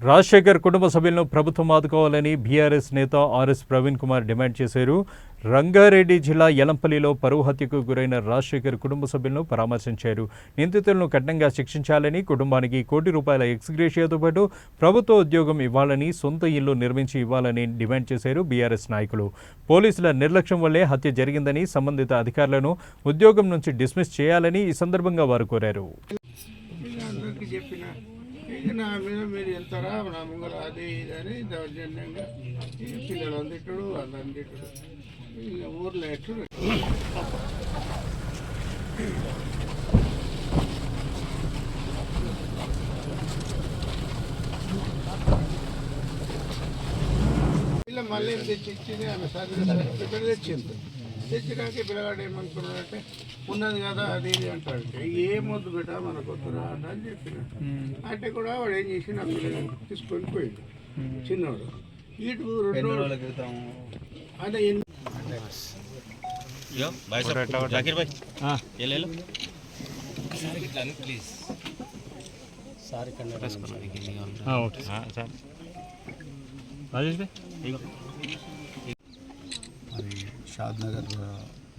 రాజశేఖర్ కుటుంబ సభ్యులను ప్రభుత్వం ఆదుకోవాలని బీఆర్ఎస్ నేత ఆర్ఎస్ ప్రవీణ్ కుమార్ డిమాండ్ చేశారు. రంగారెడ్డి జిల్లా యలంపల్లిలో పరువు హత్యకు గురైన రాజశేఖర్ కుటుంబ సభ్యులను పరామర్శించారు. నిందితులను కఠినంగా శిక్షించాలని, కుటుంబానికి ₹1 కోటి ఎక్స్గ్రేషియాతో పాటు ప్రభుత్వ ఉద్యోగం ఇవ్వాలని, సొంత ఇల్లు నిర్మించి ఇవ్వాలని డిమాండ్ చేశారు బీఆర్ఎస్ నాయకులు. పోలీసుల నిర్లక్ష్యం వల్లే హత్య జరిగిందని, సంబంధిత అధికారులను ఉద్యోగం నుంచి డిస్మిస్ చేయాలని ఈ సందర్భంగా వారు కోరారు. నా మీద మీరు వెళ్తారా నా ముంగర అది ఇది అని దౌర్జన్యంగా పిల్లలు తిట్టుడు అందరిని తిట్టుడు ఊర్లో ఎట్లు ఇలా మళ్ళీ తెచ్చిచ్చింది ఆమె సర్టిఫికెట్ తెచ్చింది. తెచ్చినాక పిల్లగాడు ఏమనుకున్నాడంటే ఉన్నది కదా అది ఇది అంటాడు. ఏమొద్దు బిడ్డ మనకు వద్దురా అని చెప్పిన అంటే కూడా వాడు ఏం చేసి నా పిల్లగాడు తీసుకొని పోయిండు చిన్నవాడు. ఇటు 2 రోజుల క్రితం అదే మరి షాద్నగర్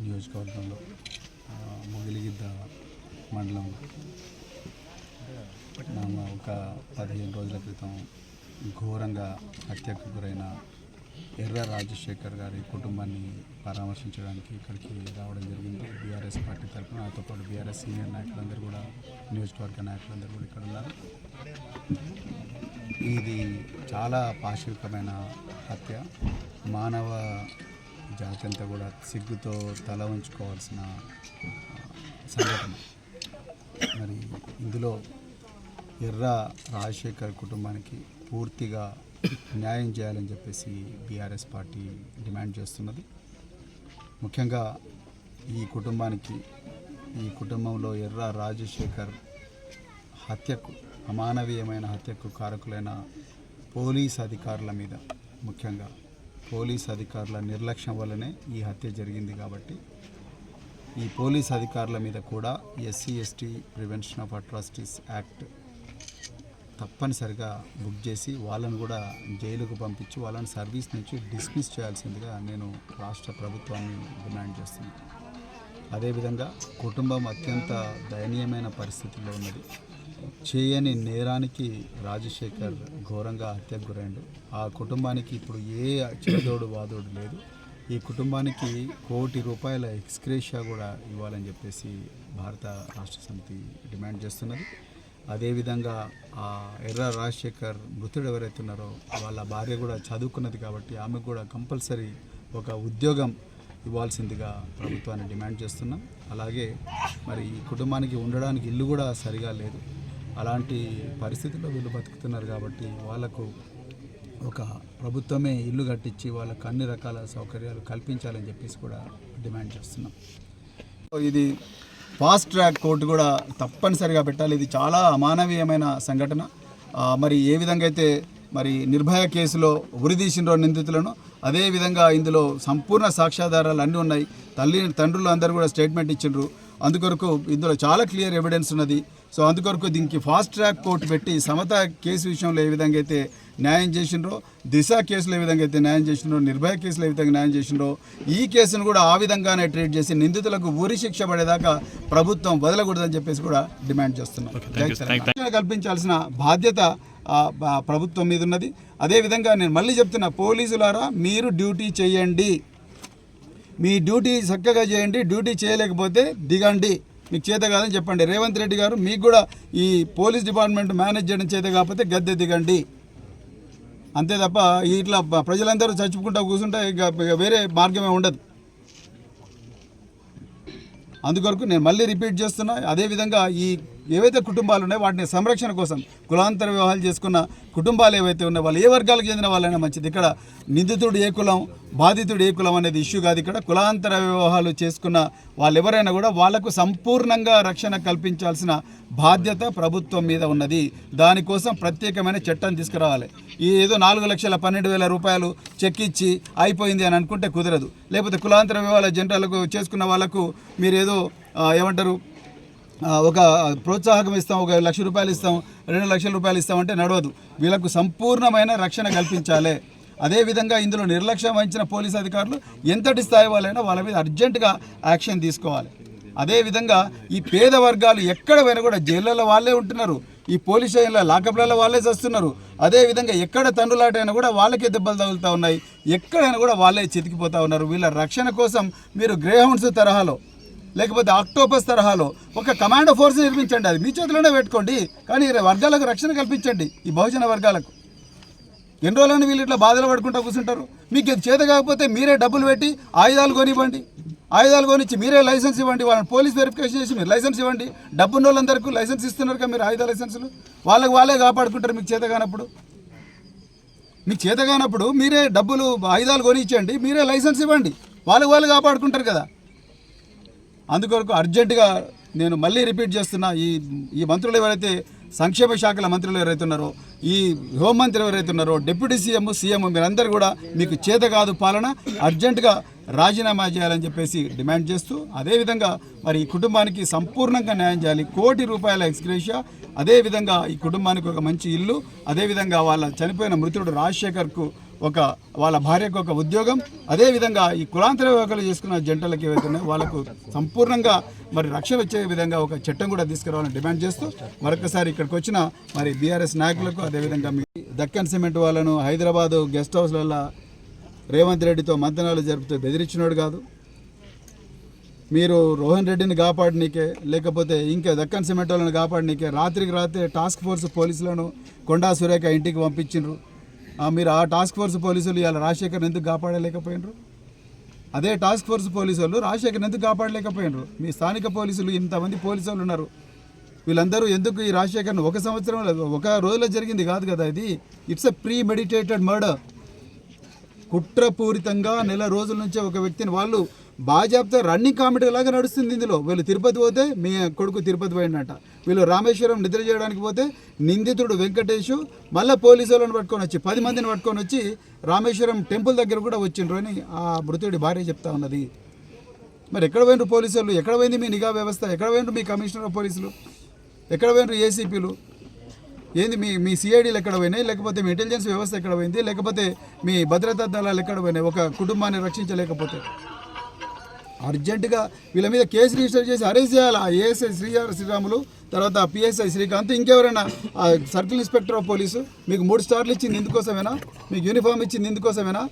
నియోజకవర్గంలో మొగిలిగిద్ద మండలంలో ఒక 15 రోజుల క్రితం ఘోరంగా హత్యకు గురైన ఎర్ర రాజశేఖర్ గారి కుటుంబాన్ని పరామర్శించడానికి ఇక్కడికి రావడం జరిగింది. బీఆర్ఎస్ పార్టీ తరఫున నాతో పాటు బీఆర్ఎస్ సీనియర్ నాయకులందరూ కూడా, నియోజకవర్గ నాయకులందరూ కూడా ఇక్కడ ఉన్నారు. ఇది చాలా పాశవికమైన హత్య. మానవ జాతి అంతా కూడా సిగ్గుతో తల వంచుకోవాల్సిన సంఘటన. మరి ఇందులో ఎర్ర రాజశేఖర్ కుటుంబానికి పూర్తిగా న్యాయం చేయాలని చెప్పేసి బీఆర్ఎస్ పార్టీ డిమాండ్ చేస్తున్నది. ముఖ్యంగా ఈ కుటుంబంలో ఎర్ర రాజశేఖర్ హత్యకు, అమానవీయమైన హత్యకు కారకులైన పోలీస్ అధికారుల మీద, ముఖ్యంగా పోలీస్ అధికారుల నిర్లక్ష్యం వల్లనే ఈ హత్య జరిగింది. కాబట్టి ఈ పోలీస్ అధికారుల మీద కూడా SC/ST prevention of atrocities act తప్పనిసరిగా బుక్ చేసి వాళ్ళను కూడా జైలుకు పంపించి వాళ్ళని సర్వీస్ నుంచి డిస్మిస్ చేయాల్సిందిగా నేను రాష్ట్ర ప్రభుత్వాన్ని డిమాండ్ చేస్తున్నాను. అదేవిధంగా కుటుంబం అత్యంత దయనీయమైన పరిస్థితుల్లో ఉన్నది. చేయని నేరానికి రాజశేఖర్ ఘోరంగా హత్యకు గురైండు. ఆ కుటుంబానికి ఇప్పుడు ఏ చేదోడు వాదోడు లేదు. ఈ కుటుంబానికి ₹1 కోటి ఎక్స్గ్రేషియా కూడా ఇవ్వాలని చెప్పేసి భారత రాష్ట్ర సమితి డిమాండ్ చేస్తున్నది. అదేవిధంగా ఆ ఎర్ర రాజశేఖర్ మృతుడు ఎవరైతే ఉన్నారో వాళ్ళ భార్య కూడా చదువుకున్నది కాబట్టి ఆమెకు కూడా కంపల్సరీ ఒక ఉద్యోగం ఇవ్వాల్సిందిగా ప్రభుత్వాన్ని డిమాండ్ చేస్తున్నాం. అలాగే మరి ఈ కుటుంబానికి ఉండడానికి ఇల్లు కూడా సరిగా లేదు. అలాంటి పరిస్థితుల్లో వీళ్ళు బతుకుతున్నారు కాబట్టి వాళ్ళకు ఒక ప్రభుత్వమే ఇల్లు కట్టించి వాళ్ళకు అన్ని రకాల సౌకర్యాలు కల్పించాలని చెప్పేసి కూడా డిమాండ్ చేస్తున్నాం. ఇది ఫాస్ట్ ట్రాక్ కోర్టు కూడా తప్పనిసరిగా పెట్టాలి. ఇది చాలా అమానవీయమైన సంఘటన. మరి ఏ విధంగా అయితే మరి నిర్భయ కేసులో ఉరిదీసినరో నిందితులను, అదేవిధంగా ఇందులో సంపూర్ణ సాక్ష్యాధారాలు అన్నీ ఉన్నాయి. తండ్రులు అందరూ కూడా స్టేట్మెంట్ ఇచ్చిండ్రు. అందుకొరకు ఇందులో చాలా క్లియర్ ఎవిడెన్స్ ఉన్నది. సో అందుకొరకు దీనికి ఫాస్ట్ ట్రాక్ కోర్టు పెట్టి సమత కేసు విషయంలో ఏ విధంగా అయితే న్యాయం చేసిండ్రో, దిశ కేసులో ఏ విధంగా అయితే న్యాయం చేసిండ్రో, నిర్భయ కేసులో ఏ విధంగా న్యాయం చేసిండ్రో, ఈ కేసును కూడా ఆ విధంగానే ట్రీట్ చేసి నిందితులకు ఉరి శిక్ష పడేదాకా ప్రభుత్వం వదలకూడదని చెప్పేసి కూడా డిమాండ్ చేస్తున్నాం. కల్పించాల్సిన బాధ్యత ప్రభుత్వం మీద ఉన్నది. అదేవిధంగా నేను మళ్ళీ చెప్తున్నా, పోలీసులారా మీరు డ్యూటీ చేయండి, మీ డ్యూటీ చక్కగా చేయండి. డ్యూటీ చేయలేకపోతే దిగండి, మీకు చేత కాదని చెప్పండి. రేవంత్ రెడ్డి గారు మీకు కూడా ఈ పోలీస్ డిపార్ట్మెంట్ మేనేజ్ చేయడం చేత కాకపోతే గద్దె దిగండి, అంతే తప్ప ఇట్లా ప్రజలందరూ చచ్చిపోకుంటా కూర్చుంటే ఇక వేరే మార్గమే ఉండదు. అందుకొరకు నేను మళ్ళీ రిపీట్ చేస్తున్నా. అదేవిధంగా ఈ ఏవైతే కుటుంబాలు ఉన్నాయో వాటిని సంరక్షణ కోసం కులాంతర వివాహాలు చేసుకున్న కుటుంబాలు ఏవైతే ఉన్నాయో వాళ్ళు ఏ వర్గాలకు చెందిన వాళ్ళైనా మంచిది. ఇక్కడ నిందితుడు ఏ కులం, బాధితుడు ఏ కులం అనేది ఇష్యూ కాదు. ఇక్కడ కులాంతర వివాహాలు చేసుకున్న వాళ్ళు ఎవరైనా కూడా వాళ్లకు సంపూర్ణంగా రక్షణ కల్పించాల్సిన బాధ్యత ప్రభుత్వం మీద ఉన్నది. దానికోసం ప్రత్యేకమైన చట్టం తీసుకురావాలి. ఈ ఏదో 4,12,000 చెక్ ఇచ్చి అయిపోయింది అని అనుకుంటే కుదరదు. లేకపోతే కులాంతర వివాహాల జంటలకు చేసుకున్న వాళ్ళకు మీరు ఏదో ఏమంటారు ఒక ప్రోత్సాహకం ఇస్తాం, ₹1,00,000 ఇస్తాం, 2 లక్షల రూపాయలు ఇస్తామంటే నడవదు. వీళ్ళకు సంపూర్ణమైన రక్షణ కల్పించాలి. అదేవిధంగా ఇందులో నిర్లక్ష్యం వహించిన పోలీసు అధికారులు ఎంతటి స్థాయి వాళ్ళైనా వాళ్ళ మీద అర్జెంటుగా యాక్షన్ తీసుకోవాలి. అదేవిధంగా ఈ పేద వర్గాలు ఎక్కడ పోయినా కూడా జైళ్ళలో వాళ్ళే ఉంటున్నారు, ఈ పోలీస్ స్టేషన్ల లాకప్లలో వాళ్ళే చేస్తున్నారు. అదేవిధంగా ఎక్కడ తండ్రులాటైనా కూడా వాళ్ళకే దెబ్బలు తగులుతూ ఉన్నాయి, ఎక్కడైనా కూడా వాళ్ళే చితికిపోతూ ఉన్నారు. వీళ్ళ రక్షణ కోసం మీరు గ్రేహౌండ్స్ తరహాలో లేకపోతే ఆక్టోపస్ తరహాలో ఒక కమాండో ఫోర్స్ నిర్మించండి, అది మీ చేతిలోనే పెట్టుకోండి. కానీ వర్గాలకు రక్షణ కల్పించండి. ఈ బహుజన వర్గాలకు ఎన్ని రోజులని వీళ్ళు ఇట్లా బాధలు పడుకుంటూ కూర్చుంటారు? మీకు ఇది చేత కాకపోతే మీరే డబ్బులు పెట్టి ఆయుధాలు కొనివ్వండి, ఆయుధాలు కొనిచ్చి మీరే లైసెన్స్ ఇవ్వండి, వాళ్ళని పోలీస్ వెరిఫికేషన్ చేసి మీరు లైసెన్స్ ఇవ్వండి. డబ్బున్న వాళ్ళందరికీ లైసెన్స్ ఇస్తున్నారు కదా మీరు, ఆయుధ లైసెన్సులు. వాళ్ళే కాపాడుకుంటారు. మీకు చేత కానప్పుడు మీరే డబ్బులు ఆయుధాలు కొనిచ్చండి, మీరే లైసెన్స్ ఇవ్వండి, వాళ్ళు కాపాడుకుంటారు కదా. అందుకొరకు అర్జెంటుగా నేను మళ్ళీ రిపీట్ చేస్తున్నా, ఈ మంత్రులు ఎవరైతే సంక్షేమ శాఖల మంత్రులు ఎవరైతే ఉన్నారో, ఈ హోంమంత్రి ఎవరైతే ఉన్నారో, డిప్యూటీ సీఎం మీరందరూ కూడా మీకు చేత కాదు పాలన, అర్జెంటుగా రాజీనామా చేయాలని చెప్పేసి డిమాండ్ చేస్తూ, అదేవిధంగా మరి ఈ కుటుంబానికి సంపూర్ణంగా న్యాయం చేయాలి. ₹1 కోటి ఎక్స్గ్రేషియా, అదేవిధంగా ఈ కుటుంబానికి ఒక మంచి ఇల్లు, అదేవిధంగా వాళ్ళ చనిపోయిన మృతుడు రాజశేఖర్కు వాళ్ళ భార్యకు ఒక ఉద్యోగం, అదేవిధంగా ఈ కులాంతర వివాహాలు చేసుకున్న జంటలకు ఏవైతే ఉన్నాయో వాళ్ళకు సంపూర్ణంగా మరి రక్షణ వచ్చే విధంగా ఒక చట్టం కూడా తీసుకురావాలని డిమాండ్ చేస్తూ మరొకసారి ఇక్కడికి వచ్చిన మరి బీఆర్ఎస్ నాయకులకు, అదేవిధంగా మీ దక్కన్ సిమెంట్ వాళ్ళను హైదరాబాదు గెస్ట్ హౌస్లలో రేవంత్ రెడ్డితో మంతనాలు జరుపుతూ బెదిరించినోడు కాదు. మీరు రోహన్ రెడ్డిని కాపాడనీకే, లేకపోతే ఇంకా దక్కన్ సిమెంట్ వాళ్ళని కాపాడనీకే రాత్రికి రాత్రి టాస్క్ ఫోర్స్ పోలీసులను కొండా సురేఖ ఇంటికి పంపించిండ్రు. మీరు ఆ టాస్క్ ఫోర్స్ పోలీసులు ఇవాళ రాజశేఖర్ ఎందుకు కాపాడలేకపోయినరు? అదే టాస్క్ ఫోర్స్ పోలీసు వాళ్ళు రాజశేఖర్ ఎందుకు కాపాడలేకపోయినరు? మీ స్థానిక పోలీసులు ఇంతమంది పోలీసు వాళ్ళు ఉన్నారు, వీళ్ళందరూ ఎందుకు ఈ రాజశేఖర్ని ఒక సంవత్సరంలో ఒక రోజులో జరిగింది కాదు కదా ఇది. It's a pre meditated murder. కుట్రపూరితంగా నెల రోజుల నుంచే ఒక వ్యక్తిని వాళ్ళు బాజాబ్తా రన్నింగ్ కామెడీ లాగా నడుస్తుంది. ఇందులో వీళ్ళు తిరుపతి పోతే మీ కొడుకు తిరుపతి పోయిందంట, వీళ్ళు రామేశ్వరం నిద్ర చేయడానికి పోతే నిందితుడు వెంకటేష్ మళ్ళీ పోలీసు వాళ్ళని పట్టుకొని వచ్చి 10 మందిని పట్టుకొని వచ్చి రామేశ్వరం టెంపుల్ దగ్గర కూడా వచ్చిండ్రు అని ఆ మృతుడి భార్య చెప్తా ఉన్నది. మరి ఎక్కడ పోయినరు పోలీసు వాళ్ళు? ఎక్కడ పోయింది మీ నిఘా వ్యవస్థ? ఎక్కడ పోయినరు మీ కమిషనర్ ఆఫ్ పోలీసులు? ఎక్కడ పోయినరు ఏసీపీలు? ఏంది మీ సిఐడీలు ఎక్కడ పోయినాయి? లేకపోతే మీ ఇంటెలిజెన్స్ వ్యవస్థ ఎక్కడ పోయింది? లేకపోతే మీ భద్రతా దళాలు ఎక్కడ పోయినాయి? ఒక కుటుంబాన్ని రక్షించలేకపోతే అర్జెంటుగా వీళ్ళ మీద కేసు రిజిస్టర్ చేసి అరెస్ట్ చేయాలి. ఆ ఏఎస్ఐ శ్రీరాములు, తర్వాత పిఎస్ఐ శ్రీకాంత్, ఇంకెవరైనా సర్కిల్ ఇన్స్పెక్టర్ ఆఫ్ పోలీసు మీకు 3 స్టార్లు ఇచ్చింది ఇందుకోసమేనా? మీకు యూనిఫామ్ ఇచ్చింది ఇందుకోసమేనా?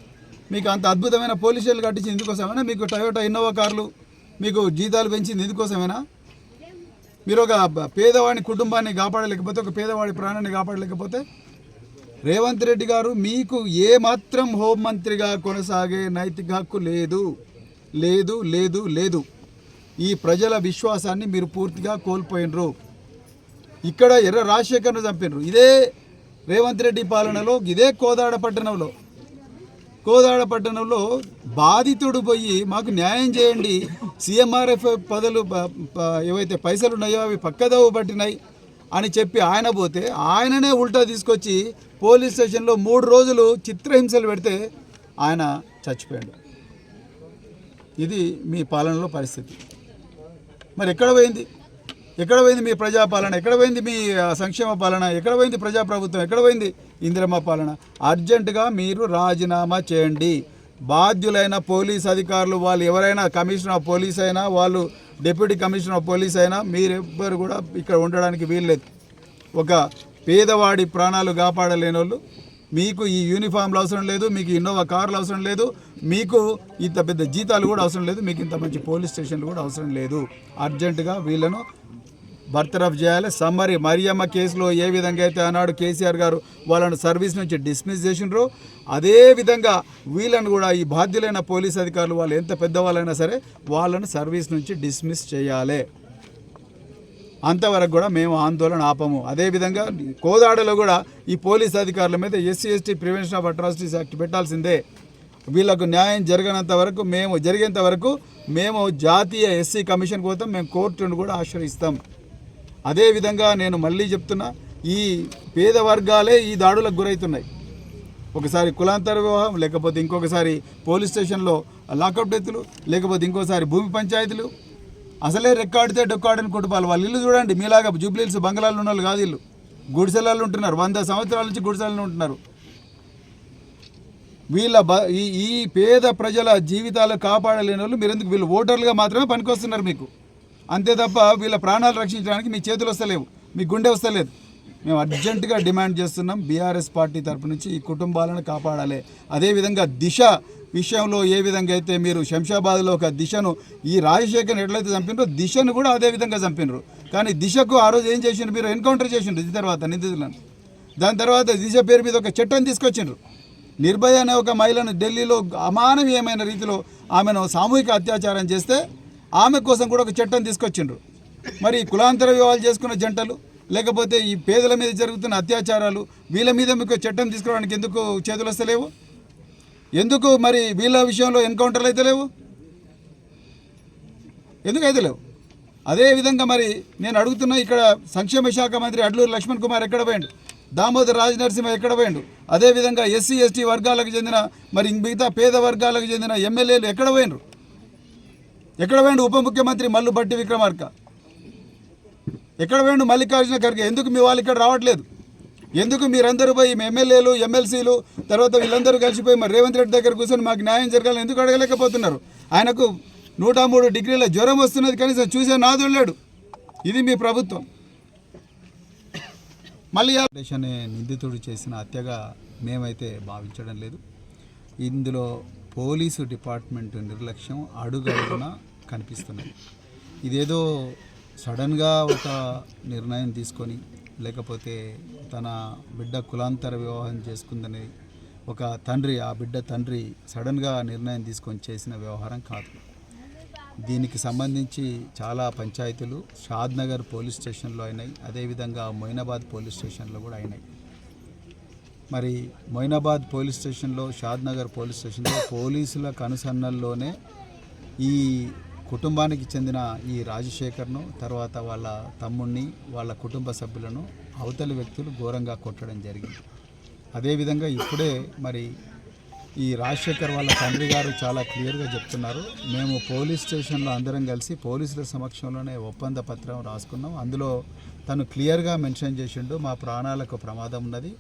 మీకు అంత అద్భుతమైన పోలీస్ స్టేషన్లు కట్టించింది ఇందుకోసమేనా? మీకు టయోటా ఇన్నోవా కార్లు మీకు జీతాలు పెంచింది ఇందుకోసమేనా? మీరు ఒక పేదవాడి కుటుంబాన్ని కాపాడలేకపోతే, ఒక పేదవాడి ప్రాణాన్ని కాపాడలేకపోతే, రేవంత్ రెడ్డి గారు మీకు ఏమాత్రం హోంమంత్రిగా కొనసాగే నైతిక హక్కు లేదు లేదు లేదు లేదు. ఈ ప్రజల విశ్వాసాన్ని మీరు పూర్తిగా కోల్పోయినరు. ఇక్కడ ఎర్ర రాజశేఖర్ను చంపినరు. ఇదే రేవంత్ రెడ్డి పాలనలో, ఇదే కోదాడ పట్టణంలో బాధితుడు పోయి మాకు న్యాయం చేయండి, సీఎంఆర్ఎఫ్ పదలు ఏవైతే పైసలు ఉన్నాయో అవి పక్కదోవ పట్టినాయి అని చెప్పి ఆయన పోతే, ఆయననే ఉల్టా తీసుకొచ్చి పోలీస్ స్టేషన్లో 3 రోజులు చిత్రహింసలు పెడితే ఆయన చచ్చిపోయాడు. ఇది మీ పాలనలో పరిస్థితి. మరి ఎక్కడ పోయింది మీ ప్రజాపాలన? ఎక్కడ పోయింది మీ సంక్షేమ పాలన? ఎక్కడ పోయింది ప్రజాప్రభుత్వం? ఎక్కడ పోయింది ఇందిరమ్మ పాలన? అర్జెంటుగా మీరు రాజీనామా చేయండి. బాధ్యులైన పోలీస్ అధికారులు, వాళ్ళు ఎవరైనా కమిషనర్ ఆఫ్ పోలీస్ అయినా, వాళ్ళు డిప్యూటీ కమిషనర్ ఆఫ్ పోలీస్ అయినా, మీరెవ్వరు కూడా ఇక్కడ ఉండడానికి వీల్లేదు. ఒక పేదవాడి ప్రాణాలు కాపాడలేని వాళ్ళు, మీకు ఈ యూనిఫామ్లు అవసరం లేదు, మీకు ఇన్నోవా కార్లు అవసరం లేదు, మీకు ఇంత పెద్ద జీతాలు కూడా అవసరం లేదు, మీకు ఇంత మంచి పోలీస్ స్టేషన్లు కూడా అవసరం లేదు. అర్జెంటుగా వీళ్ళను బర్తరఫ్ చేయాలి. సమ్మరి మరియమ్మ కేసులో ఏ విధంగా అయితే ఆనాడు కేసీఆర్ గారు వాళ్ళను సర్వీస్ నుంచి డిస్మిస్ చేసినారో, అదే విధంగా వీళ్ళను కూడా ఈ బాధ్యులైన పోలీస్ అధికారులు, వాళ్ళు ఎంత పెద్దవాళ్ళైనా సరే, వాళ్ళను సర్వీస్ నుంచి డిస్మిస్ చేయాలి. అంతవరకు కూడా మేము ఆందోళన ఆపము. అదేవిధంగా కోదాడలో కూడా ఈ పోలీస్ అధికారుల మీద SC/ST prevention of atrocities act పెట్టాల్సిందే. వీళ్ళకు న్యాయం జరిగేంత వరకు మేము జాతీయ SC కమిషన్ కోసం మేము కోర్టును కూడా ఆశ్రయిస్తాం. అదేవిధంగా నేను మళ్ళీ చెప్తున్నా, ఈ పేద వర్గాలే ఈ దాడులకు గురవుతున్నాయి. ఒకసారి కులాంతర వివాహం, లేకపోతే ఇంకొకసారి పోలీస్ స్టేషన్లో లాకప్ డెత్తులు, లేకపోతే ఇంకోసారి భూమి పంచాయతీలు. అసలే రెక్కాడితే డొక్కాడని కుటుంబాలు. వాళ్ళ ఇల్లు చూడండి, మీలాగా జూబ్లీహిల్స్ బంగ్లాలు ఉన్న వాళ్ళు కాదు. ఇల్లు గుడిసెలలో ఉంటున్నారు, 100 సంవత్సరాల నుంచి గుడిసెలలో ఉంటున్నారు. వీళ్ళ ఈ పేద ప్రజల జీవితాలు కాపాడలేని వాళ్ళు మీరు ఎందుకు, వీళ్ళు ఓటర్లుగా మాత్రమే పనికొస్తున్నారు మీకు, అంతే తప్ప వీళ్ళ ప్రాణాలు రక్షించడానికి మీ చేతులు వస్తలేవు, మీ గుండె వస్తలేదు. మేము అర్జెంటుగా డిమాండ్ చేస్తున్నాం బీఆర్ఎస్ పార్టీ తరపు నుంచి ఈ కుటుంబాలను కాపాడాలి. అదేవిధంగా దిశ విషయంలో ఏ విధంగా అయితే మీరు శంషాబాద్లో ఒక దిశను ఈ రాజశేఖర్ని ఎట్లయితే చంపినరో దిశను కూడా అదే విధంగా చంపినరు. కానీ దిశకు ఆ రోజు ఏం చేసిండ్రు, మీరు ఎన్కౌంటర్ చేసిండ్రు ఇది తర్వాత నిందితులను. దాని తర్వాత దిశ పేరు మీద ఒక చట్టం తీసుకొచ్చిండ్రు. నిర్భయ అనే ఒక మహిళను ఢిల్లీలో అమానవీయమైన రీతిలో ఆమెను సామూహిక అత్యాచారం చేస్తే ఆమె కోసం కూడా ఒక చట్టం తీసుకొచ్చిండ్రు. మరి కులాంతర వివాహాలు చేసుకున్న జంటలు, లేకపోతే ఈ పేదల మీద జరుగుతున్న అత్యాచారాలు, వీళ్ళ మీద మీకు చట్టం తీసుకురావడానికి ఎందుకు చేతులు వస్తలేవు? ఎందుకు మరి వీళ్ళ విషయంలో ఎన్కౌంటర్లు అయితే లేవు? ఎందుకు అయితే లేవు? అదేవిధంగా మరి నేను అడుగుతున్నా, ఇక్కడ సంక్షేమ శాఖ మంత్రి అడ్లూరి లక్ష్మణ్ కుమార్ ఎక్కడ పోయిండు? దామోదర్ రాజనరసింహ ఎక్కడ పోయిండు? అదేవిధంగా ఎస్సీ ఎస్టీ వర్గాలకు చెందిన మరి మిగతా పేద వర్గాలకు చెందిన ఎమ్మెల్యేలు ఎక్కడ పోయినరు? ఎక్కడ పోయిండు ఉప ముఖ్యమంత్రి మల్లు భట్టి విక్రమార్క? ఎక్కడ పోయిండు మల్లికార్జున ఖర్గే? ఎందుకు మీ వాళ్ళు ఇక్కడ రావట్లేదు? ఎందుకు మీరందరూ పోయి ఎమ్మెల్యేలు ఎమ్మెల్సీలు తర్వాత వీళ్ళందరూ కలిసిపోయి మరి రేవంత్ రెడ్డి దగ్గర కూర్చొని మాకు న్యాయం జరగాలని ఎందుకు అడగలేకపోతున్నారు? ఆయనకు 103 డిగ్రీల జ్వరం వస్తున్నది, కనీసం చూసే నాదుడు లేడు. ఇది మీ ప్రభుత్వం. మళ్ళీ అనే నిందితుడు చేసిన హత్యగా మేమైతే భావించడం లేదు. ఇందులో పోలీసు డిపార్ట్మెంట్ నిర్లక్ష్యం అడుగడుగునా కనిపిస్తున్నది. ఇదేదో సడన్గా ఒక నిర్ణయం తీసుకొని, లేకపోతే తన బిడ్డ కులాంతర వివాహం చేసుకుందని ఒక తండ్రి, ఆ బిడ్డ తండ్రి సడన్గా నిర్ణయం తీసుకొని చేసిన వ్యవహారం కాదు. దీనికి సంబంధించి చాలా పంచాయతీలు షాద్నగర్ పోలీస్ స్టేషన్లో అయినాయి, అదేవిధంగా మొయినాబాద్ పోలీస్ స్టేషన్లో కూడా అయినాయి. మరి మొయినాబాద్ పోలీస్ స్టేషన్లో, షాద్నగర్ పోలీస్ స్టేషన్లో పోలీసుల కనుసన్నల్లోనే ఈ కుటుంబానికి చెందిన ఈ రాజశేఖర్ను, తర్వాత వాళ్ళ తమ్ముడిని, వాళ్ళ కుటుంబ సభ్యులను అవతలి వ్యక్తులు ఘోరంగా కొట్టడం జరిగింది. అదేవిధంగా ఇప్పుడే మరి ఈ రాజశేఖర్ వాళ్ళ తండ్రి గారు చాలా క్లియర్గా చెప్తున్నారు, మేము పోలీస్ స్టేషన్లో అందరం కలిసి పోలీసుల సమక్షంలోనే ఒప్పంద పత్రం రాసుకున్నాం. అందులో తను క్లియర్గా మెన్షన్ చేసిండు, మా ప్రాణాలకు ప్రమాదం ఉన్నది,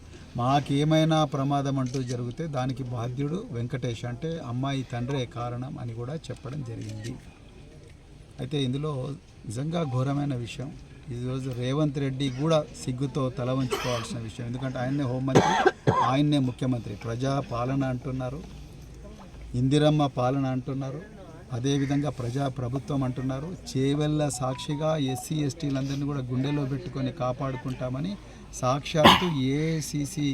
మాకేమైనా ప్రమాదం అంటూ జరిగితే దానికి బాధ్యుడు వెంకటేష్, అంటే అమ్మాయి తండ్రే కారణం అని కూడా చెప్పడం జరిగింది. అయితే ఇందులో నిజంగా ఘోరమైన విషయం, ఈరోజు రేవంత్ రెడ్డి కూడా సిగ్గుతో తల వంచుకోవాల్సిన విషయం. ఎందుకంటే ఆయన్నే హోంమంత్రి, ఆయన్నే ముఖ్యమంత్రి. ప్రజా పాలన అంటున్నారు, ఇందిరమ్మ పాలన అంటున్నారు, అదేవిధంగా ప్రజా ప్రభుత్వం అంటున్నారు. చేవెళ్ళ సాక్షిగా ఎస్సీ ఎస్టీలందరినీ కూడా గుండెలో పెట్టుకొని కాపాడుకుంటామని సాక్షాత్తు ఏఐసిసి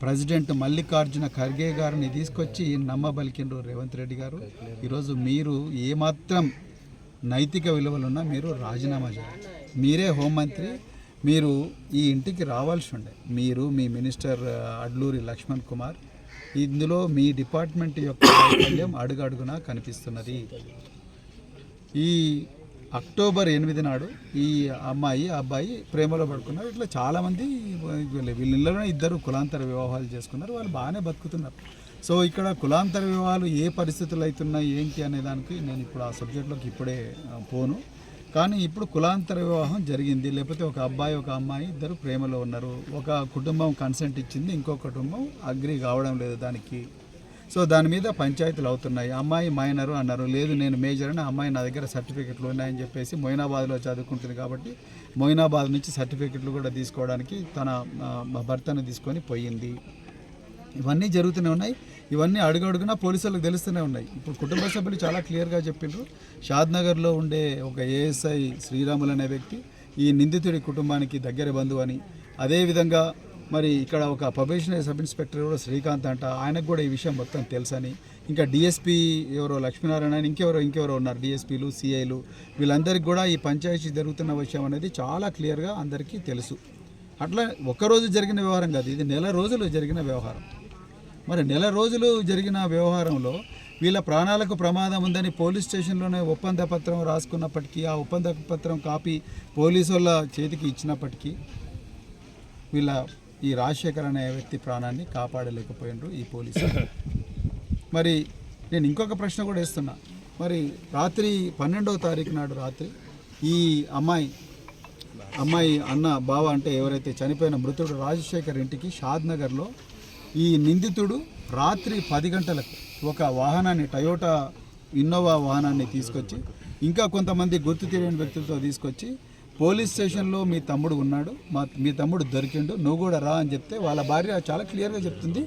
ప్రెసిడెంట్ మల్లికార్జున ఖర్గే గారిని తీసుకొచ్చి నమ్మబలికిండ్రు రేవంత్ రెడ్డి గారు. ఈరోజు మీరు ఏమాత్రం నైతిక విలువలున్నా మీరు రాజీనామా చేయాలి. మీరే హోంమంత్రి, మీరు ఈ ఇంటికి రావాల్సి ఉండే. మీరు, మీ మినిస్టర్ అడ్లూరి లక్ష్మణ్ కుమార్, ఇందులో మీ డిపార్ట్మెంట్ యొక్క వైఫల్యం అడుగడుగునా కనిపిస్తున్నది. ఈ అక్టోబర్ 8 నాడు ఈ అబ్బాయి ప్రేమలో పడుకున్నారు. ఇట్లా చాలామంది వీళ్ళలోనే 2 కులాంతర వివాహాలు చేసుకున్నారు, వాళ్ళు బాగానే బతుకుతున్నారు. సో ఇక్కడ కులాంతర వివాహాలు ఏ పరిస్థితులు అవుతున్నాయి ఏంటి అనే దానికి నేను ఇప్పుడు ఆ సబ్జెక్ట్లోకి ఇప్పుడే పోను. కానీ ఇప్పుడు కులాంతర వివాహం జరిగింది, లేకపోతే ఒక అబ్బాయి ఒక అమ్మాయి 2 ప్రేమలో ఉన్నారు, ఒక కుటుంబం కన్సెంట్ ఇచ్చింది, ఇంకో కుటుంబం అగ్రి కావడం లేదు దానికి. సో దాని మీద పంచాయతీలు అవుతున్నాయి. అమ్మాయి మైనరు అన్నారు, లేదు నేను మేజర్ అని, అమ్మాయి నా దగ్గర సర్టిఫికెట్లు ఉన్నాయని చెప్పేసి మొయినాబాద్లో చదువుకుంటుంది కాబట్టి మొయినాబాద్ నుంచి సర్టిఫికెట్లు కూడా తీసుకోవడానికి తన భర్తను తీసుకొని పోయింది. ఇవన్నీ జరుగుతూనే ఉన్నాయి. ఇవన్నీ అడుగడుగునా పోలీసులకు తెలుస్తూనే ఉన్నాయి. ఇప్పుడు కుటుంబ సభ్యులు చాలా క్లియర్గా చెప్పిండ్రు. షాద్నగర్లో ఉండే ఒక ఏఎస్ఐ శ్రీరాములు అనే వ్యక్తి ఈ నిందితుడి కుటుంబానికి దగ్గర బంధువు అని, అదేవిధంగా మరి ఇక్కడ ఒక ప్రొబేషనరీ సబ్ ఇన్స్పెక్టర్ కూడా శ్రీకాంత్ అంట, ఆయనకు కూడా ఈ విషయం మొత్తం తెలుసని, ఇంకా డిఎస్పీ ఎవరో లక్ష్మీనారాయణ ఇంకెవరో ఉన్నారు, డిఎస్పీలు సిఐలు, వీళ్ళందరికీ కూడా ఈ పంచాయతీ జరుగుతున్న విషయం అనేది చాలా క్లియర్గా అందరికీ తెలుసు. అట్లా ఒక్కరోజు జరిగిన వ్యవహారం కాదు, ఇది నెల రోజులు జరిగిన వ్యవహారం. మరి నెల రోజులు జరిగిన వ్యవహారంలో వీళ్ళ ప్రాణాలకు ప్రమాదం ఉందని పోలీస్ స్టేషన్లోనే ఒప్పంద పత్రం రాసుకున్నప్పటికీ, ఆ ఒప్పంద పత్రం కాపీ పోలీసు వాళ్ళ చేతికి ఇచ్చినప్పటికీ వీళ్ళ ఈ రాజశేఖర్ అనే వ్యక్తి ప్రాణాన్ని కాపాడలేకపోయినరు ఈ పోలీసులు. మరి నేను ఇంకొక ప్రశ్న కూడా వేస్తున్నా, మరి రాత్రి 12వ తారీఖు నాడు రాత్రి ఈ అమ్మాయి అమ్మాయి అన్న బావ అంటే ఎవరైతే చనిపోయిన మృతుడు రాజశేఖర్ ఇంటికి షాద్నగర్లో ఈ నిందితుడు రాత్రి 10 గంటలకు ఒక వాహనాన్ని టయోటా ఇన్నోవా వాహనాన్ని తీసుకొచ్చి ఇంకా కొంతమంది గుర్తు తెలియని వ్యక్తులతో తీసుకొచ్చి పోలీస్ స్టేషన్లో మీ తమ్ముడు ఉన్నాడు, మీ తమ్ముడు దొరికిండు, నువ్వు కూడా రా అని చెప్తే వాళ్ళ భార్య చాలా క్లియర్గా చెప్తుంది,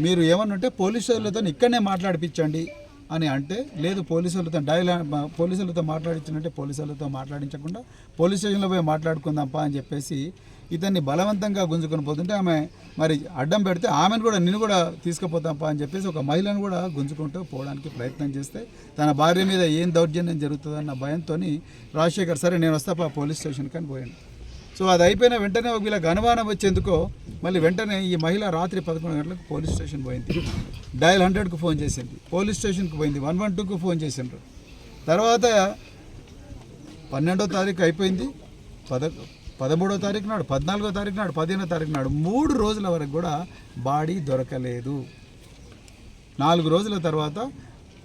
మీరు ఏమన్నంటే పోలీసులతో ఇక్కడనే మాట్లాడిపించండి అని అంటే, లేదు పోలీసులతో మాట్లాడించినట్టే పోలీసులతో మాట్లాడించకుండా పోలీస్ స్టేషన్లో పోయి మాట్లాడుకుందాంపా అని చెప్పేసి ఇతన్ని బలవంతంగా గుంజుకొని పోతుంటే ఆమె మరి అడ్డం పెడితే ఆమెను కూడా నిన్ను కూడా తీసుకుపోతాంపా అని చెప్పేసి ఒక మహిళను కూడా గుంజుకుంటూ పోవడానికి ప్రయత్నం చేస్తే తన భార్య మీద ఏం దౌర్జన్యం జరుగుతుందన్న భయంతో రాజశేఖర్ సరే నేను వస్తాపా పోలీస్ స్టేషన్కి అని పోయాడు. సో అది అయిపోయిన వెంటనే వీళ్ళకి అనుమానం వచ్చేందుకో మళ్ళీ వెంటనే ఈ మహిళ రాత్రి 11 గంటలకు పోలీస్ స్టేషన్ పోయింది, డయల్ 100కు ఫోన్ చేసింది, పోలీస్ స్టేషన్కి పోయింది, 112కు ఫోన్ చేసిండ్రు. తర్వాత 12వ తారీఖు అయిపోయింది, 13వ తారీఖు నాడు, 14వ తారీఖు నాడు, 15వ తారీఖు నాడు 3 రోజుల వరకు కూడా బాడీ దొరకలేదు. 4 రోజుల తర్వాత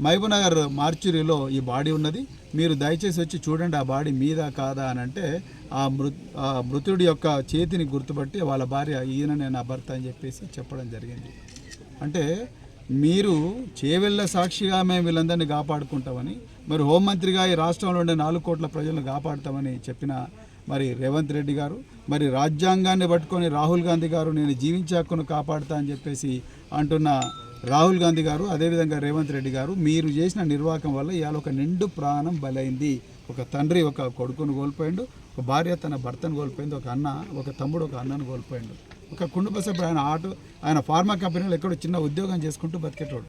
మహబూబ్నగర్ మార్చురీలో ఈ బాడీ ఉన్నది, మీరు దయచేసి వచ్చి చూడండి ఆ బాడీ మీద కాదా అని అంటే ఆ మృతుడి యొక్క చేతిని గుర్తుపట్టి వాళ్ళ భార్య ఈయననే నా భర్త అని చెప్పేసి చెప్పడం జరిగింది. అంటే మీరు చేవెళ్ళ సాక్షిగా మేము వీళ్ళందరినీ కాపాడుకుంటామని, మరి హోంమంత్రిగా ఈ రాష్ట్రంలో ఉండే 4 కోట్ల ప్రజలను కాపాడుతామని చెప్పిన మరి రేవంత్ రెడ్డి గారు, మరి రాజ్యాంగాన్ని పట్టుకొని రాహుల్ గాంధీ గారు నేను జీవించే హక్కును కాపాడుతా అని చెప్పేసి అంటున్న రాహుల్ గాంధీ గారు, అదేవిధంగా రేవంత్ రెడ్డి గారు, మీరు చేసిన నిర్వాహకం వల్ల ఇవాళ ఒక నిండు ప్రాణం బలైంది. ఒక తండ్రి ఒక కొడుకును కోల్పోయిండు, ఒక భార్య తన భర్తను కోల్పోయింది, ఒక తమ్ముడు ఒక అన్నను కోల్పోయిండు, ఒక కుటుంబ సభ్యుడు ఆయన ఫార్మా కంపెనీలో ఎక్కడో చిన్న ఉద్యోగం చేసుకుంటూ బతికేటోడు.